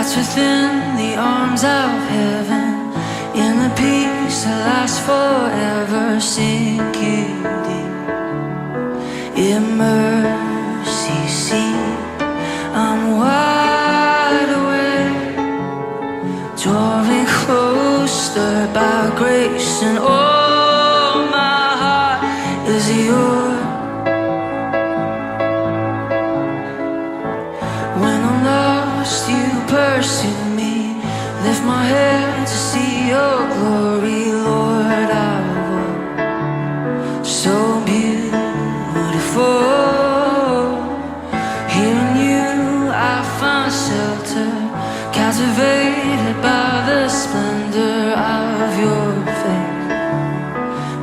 that's within the arms of heaven, in the peace that lasts forever. Sink you deep in mercy seat. I'm wide awake, drawing closer by grace, and oh, my heart is yours. When I'm lost, you pursue me. Lift my head to see your glory, Lord. I walk so beautiful. Here in you I find shelter, captivated by the splendor of your face.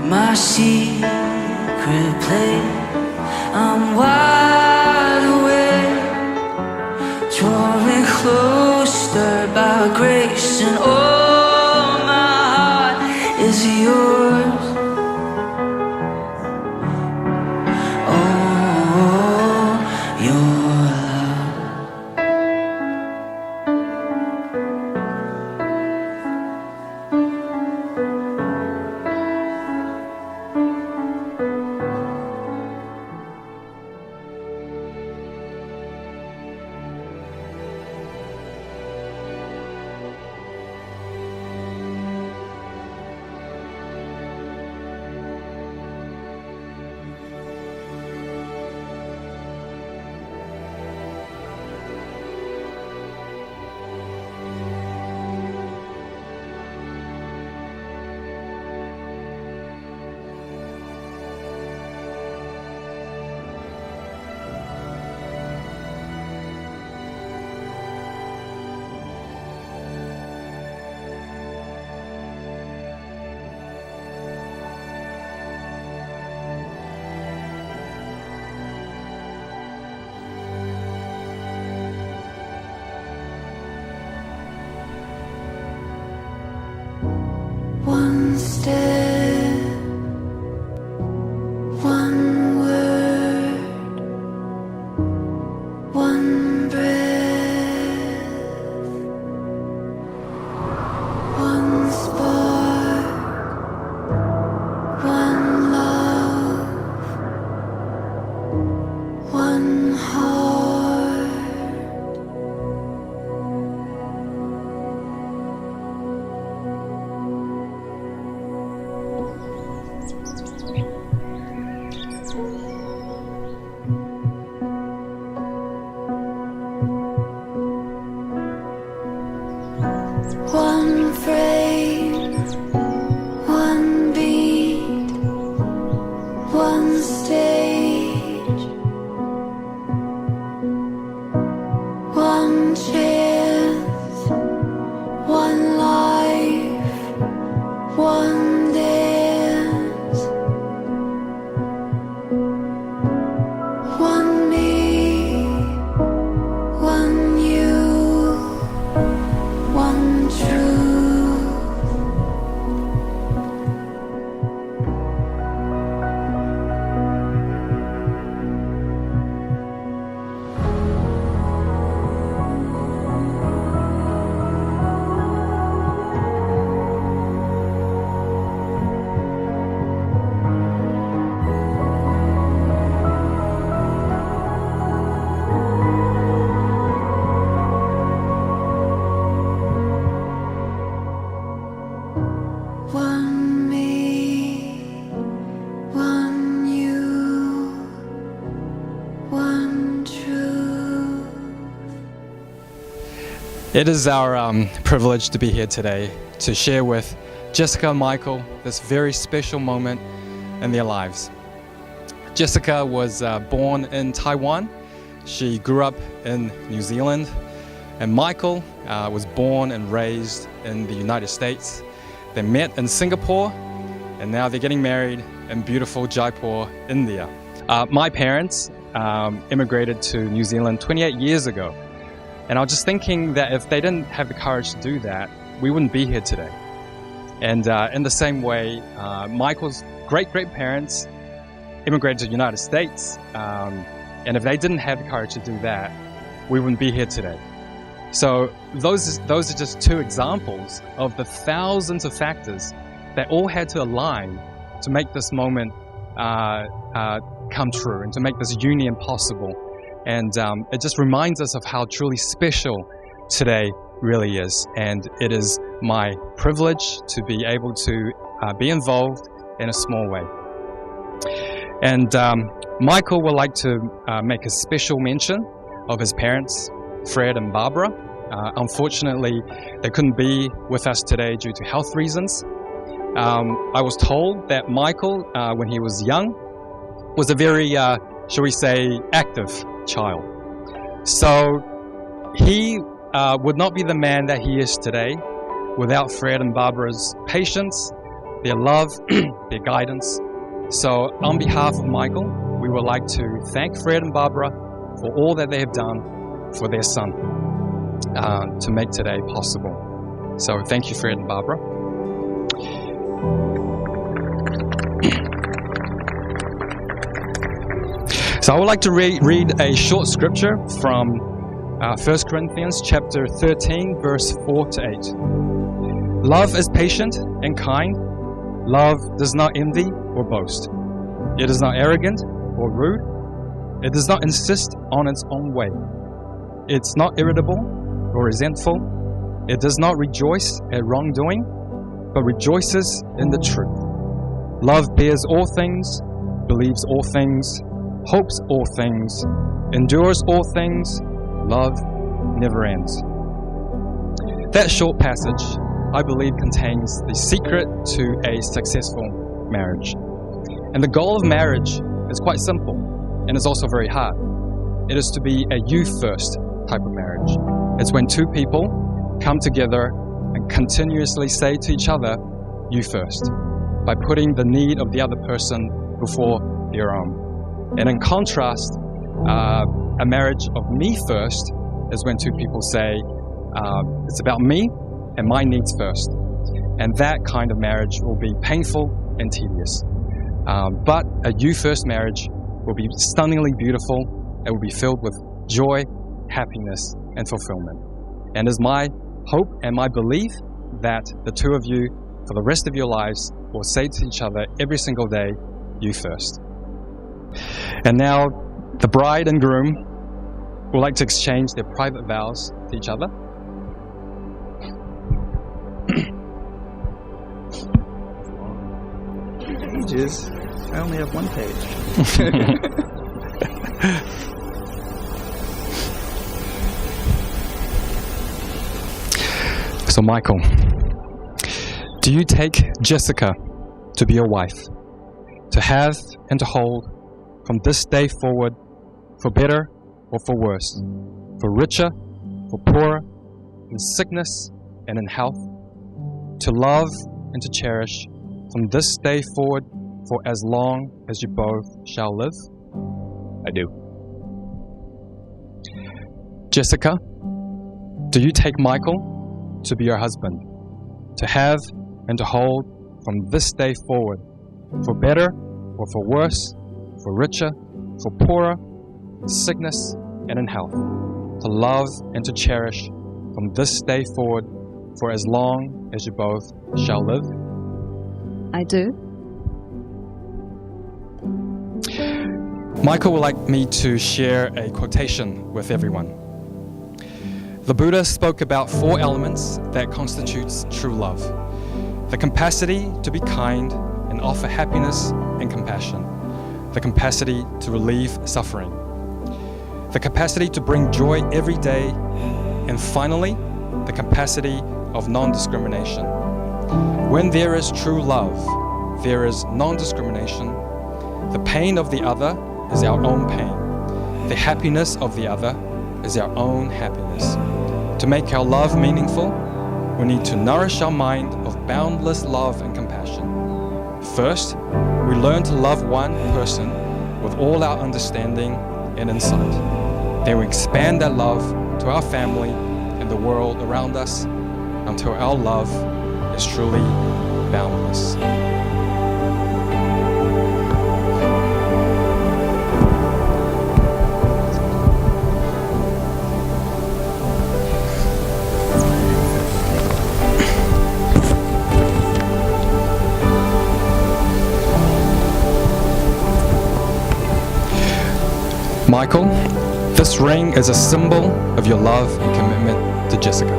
My secret place, I'm wide awake, drawing closer by grace, and oh, my heart is yours. Oh, your love. One step, one word, one breath, one spark, one love, one heart. One frame, one beat, one stage, one chance, one life, one dance, one me, one you, one truth. One me, one you, one truth. It is our privilege to be here today to share with Jessica and Michael this very special moment in their lives. Jessica was born in Taiwan. She grew up in New Zealand, and Michael was born and raised in the United States. They met in Singapore, and now they're getting married in beautiful Jaipur, India. My parents immigrated to New Zealand 28 years ago, and I was just thinking that if they didn't have the courage to do that, we wouldn't be here today. And in the same way, Michael's great-great-parents immigrated to the United States, and if they didn't have the courage to do that, we wouldn't be here today. So those are just two examples of the thousands of factors that all had to align to make this moment come true and to make this union possible. And it just reminds us of how truly special today really is. And it is my privilege to be able to be involved in a small way. And Michael would like to make a special mention of his parents, Fred and Barbara. Unfortunately, they couldn't be with us today due to health reasons. I was told that Michael, when he was young, was a very, shall we say, active child. So he would not be the man that he is today without Fred and Barbara's patience, their love, their guidance. So on behalf of Michael, we would like to thank Fred and Barbara for all that they have done for their son to make today possible. So thank you, Fred and Barbara. So I would like to read a short scripture from 1 Corinthians chapter 13, verse 4 to 8. Love is patient and kind. Love does not envy or boast. It is not arrogant or rude. It does not insist on its own way. It's not irritable or resentful. It does not rejoice at wrongdoing, but rejoices in the truth. Love bears all things, believes all things, hopes all things, endures all things. Love never ends. That short passage, I believe, contains the secret to a successful marriage. And the goal of marriage is quite simple, and it's also very hard. It is to be a you first type of marriage. It's when two people come together and continuously say to each other, you first, by putting the need of the other person before their own. And in contrast, a marriage of me first is when two people say, it's about me and my needs first. And that kind of marriage will be painful and tedious. But a you first marriage will be stunningly beautiful. It will be filled with joy, happiness, and fulfillment. And it's my hope and my belief that the two of you, for the rest of your lives, will say to each other every single day, you first. And now, the bride and groom would like to exchange their private vows to each other. Pages? I only have one page. So Michael, do you take Jessica to be your wife, to have and to hold from this day forward, for better or for worse, for richer, for poorer, in sickness and in health, to love and to cherish from this day forward for as long as you both shall live? I do. Jessica, do you take Michael to be your husband, to have and to hold from this day forward, for better or for worse, for richer, for poorer, in sickness and in health, to love and to cherish from this day forward for as long as you both shall live? I do. Michael would like me to share a quotation with everyone. The Buddha spoke about 4 elements that constitutes true love: the capacity to be kind and offer happiness and compassion, the capacity to relieve suffering, the capacity to bring joy every day, and finally, the capacity of non-discrimination. When there is true love, there is non-discrimination. The pain of the other is our own pain. The happiness of the other is our own happiness. To make our love meaningful, we need to nourish our mind of boundless love and compassion. First, we learn to love one person with all our understanding and insight. Then we expand that love to our family and the world around us until our love is truly boundless. Michael, this ring is a symbol of your love and commitment to Jessica.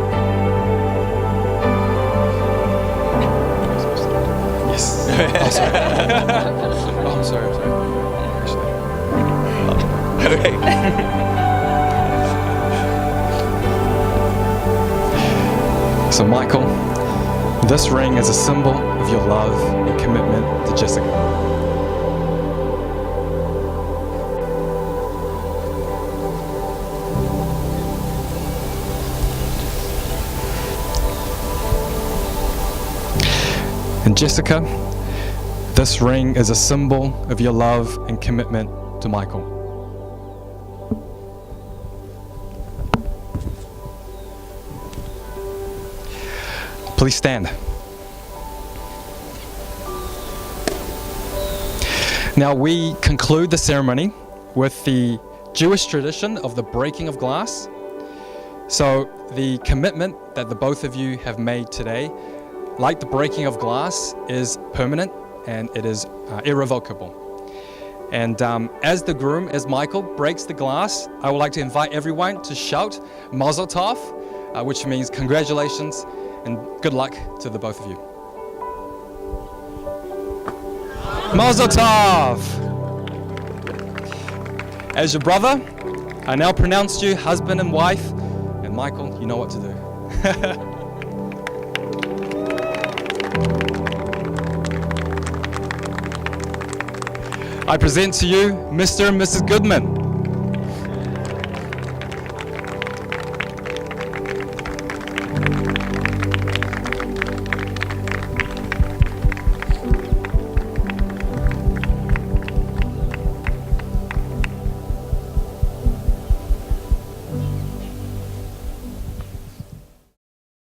Yes. Oh, sorry. Oh, I'm sorry. Actually. So, Michael, this ring is a symbol of your love and commitment to Jessica. And Jessica, this ring is a symbol of your love and commitment to Michael. Please stand. Now we conclude the ceremony with the Jewish tradition of the breaking of glass. So the commitment that the both of you have made today, like the breaking of glass, is permanent and it is irrevocable. And as the groom, as Michael breaks the glass, I would like to invite everyone to shout Mazel Tov, which means congratulations and good luck to the both of you. Mazel Tov! As your brother, I now pronounce you husband and wife, and Michael, you know what to do. I present to you Mr. and Mrs. Goodman.